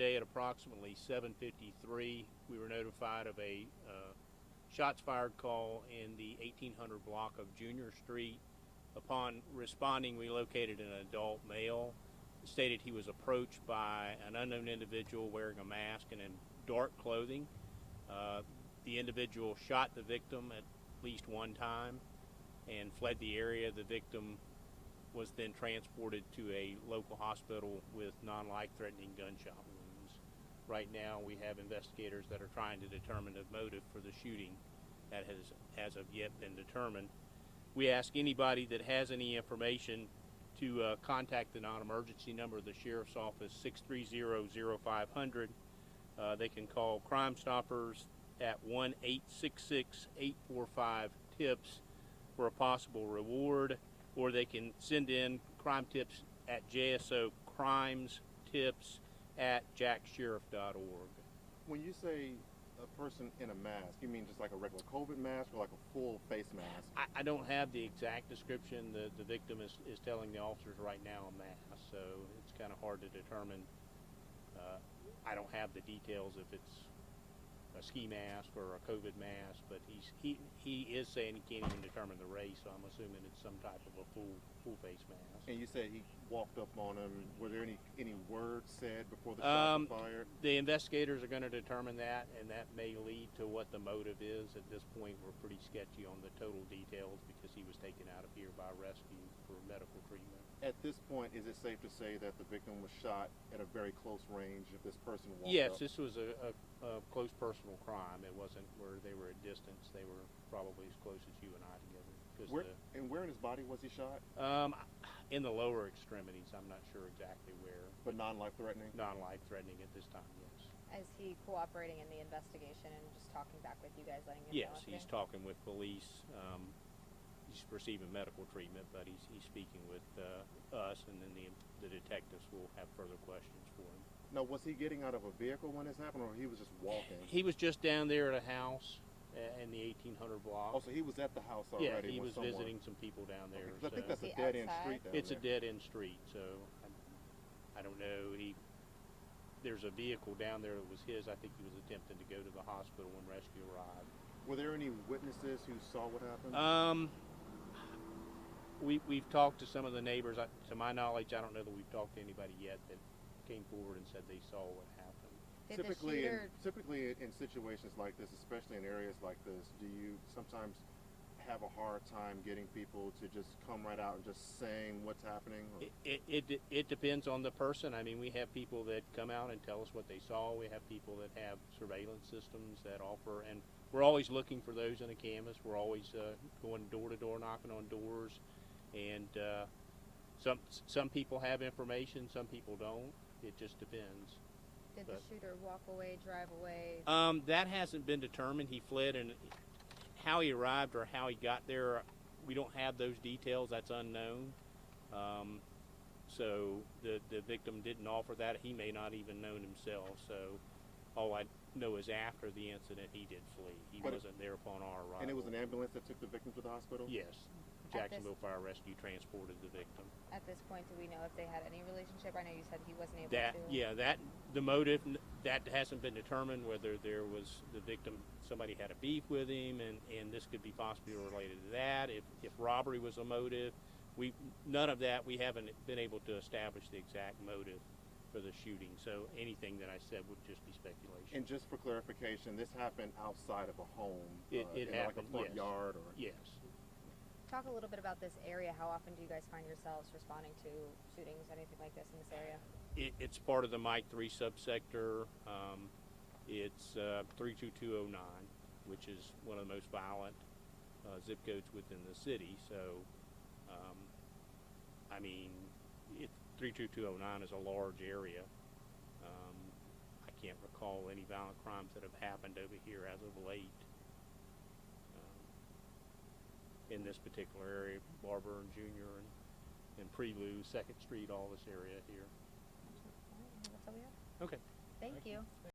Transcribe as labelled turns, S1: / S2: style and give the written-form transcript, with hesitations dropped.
S1: today at approximately 7:53, we were notified of a shots fired call in the 1800 block of Junior Street. Upon responding, we located an adult male. It stated he was approached by an unknown individual wearing a mask and in dark clothing. The individual shot the victim at least one time and fled the area. The victim was then transported to a local hospital with non-life-threatening gunshot wounds. Right now, we have investigators that are trying to determine the motive for the shooting that has, as of yet, been determined. We ask anybody that has any information to contact the non-emergency number of the Sheriff's Office, 630-0500. They can call Crime Stoppers at 1-866-845-TIPS for a possible reward, or they can send in crime tips at JSO crimes tips at jacksheriff.org.
S2: When you say a person in a mask, you mean just like a regular COVID mask or like a full face mask?
S1: I don't have the exact description. The victim is telling the officers right now a mask, so it's kind of hard to determine. I don't have the details if it's a ski mask or a COVID mask, but he is saying he can't even determine the race, so I'm assuming it's some type of a full face mask.
S2: And you said he walked up on him. Were there any words said before the shot was fired?
S1: The investigators are going to determine that, and that may lead to what the motive is. At this point, we're pretty sketchy on the total details because he was taken out of here by rescue for medical treatment.
S2: At this point, is it safe to say that the victim was shot at a very close range if this person walked
S1: Yes,
S2: up?
S1: this was a close personal crime. It wasn't where they were at distance. They were probably as close as you and I together.
S2: And where in his body was he shot?
S1: In the lower extremities. I'm not sure exactly where.
S2: But non-life-threatening?
S1: Non-life-threatening at this time, yes.
S3: Is he cooperating in the investigation and just talking back with you guys, letting him know?
S1: Yes, he's talking with police. He's receiving medical treatment, but he's speaking with us, and then the detectives will have further questions for him.
S2: Now, was he getting out of a vehicle when this happened, or he was just walking?
S1: He was just down there at a house in the 1800 block.
S2: Oh, so he was at the house already?
S1: Yeah, he was
S2: someone
S1: visiting some people down there.
S2: Okay, I think that's a dead-end street down there.
S1: It's a dead-end street, so I don't know. There's a vehicle down there that was his. I think he was attempting to go to the hospital when rescue arrived.
S2: Were there any witnesses who saw what happened?
S1: We've talked to some of the neighbors. To my knowledge, I don't know that we've talked to anybody yet that came forward and said they saw what happened.
S2: Typically in situations like this, especially in areas like this, do you sometimes have a hard time getting people to just come right out and just saying what's happening?
S1: It depends on the person. I mean, we have people that come out and tell us what they saw. We have people that have surveillance systems that offer, and we're always looking for those in a canvas. We're always going door to door, knocking on doors, and some people have information, some people don't. It just depends.
S3: Did the shooter walk away, drive away?
S1: That hasn't been determined. He fled, and how he arrived or how he got there, we don't have those details. That's unknown. So the victim didn't offer that. He may not even known himself. So all I know is after the incident, he did flee. He wasn't there upon our arrival.
S2: And it was an ambulance that took the victim to the hospital?
S1: Yes. Jacksonville Fire Rescue transported the victim.
S3: At this point, do we know if they had any relationship? I know you said he wasn't able
S1: to. Yeah, the motive, that hasn't been determined, whether there was the victim, somebody had a beef with him, and this could be possibly related to that. If robbery was a motive, none of that, we haven't been able to establish the exact motive for the shooting. So anything that I said would just be speculation.
S2: And just for clarification, this happened outside of a home?
S1: It happened,
S2: like a front yard? Or?
S1: Yes.
S3: Talk a little bit about this area. How often do you guys find yourselves responding to shootings, anything like this in this area?
S1: It's part of the Mike 3 subsector. It's 32209, which is one of the most violent zip codes within the city. So, I mean, 32209 is a large area. I can't recall any violent crimes that have happened over here as of late. In this particular area, Barber and Junior and Prelude, 2nd Street, all this area here.
S3: That's all we have.
S1: Okay.
S3: Thank you.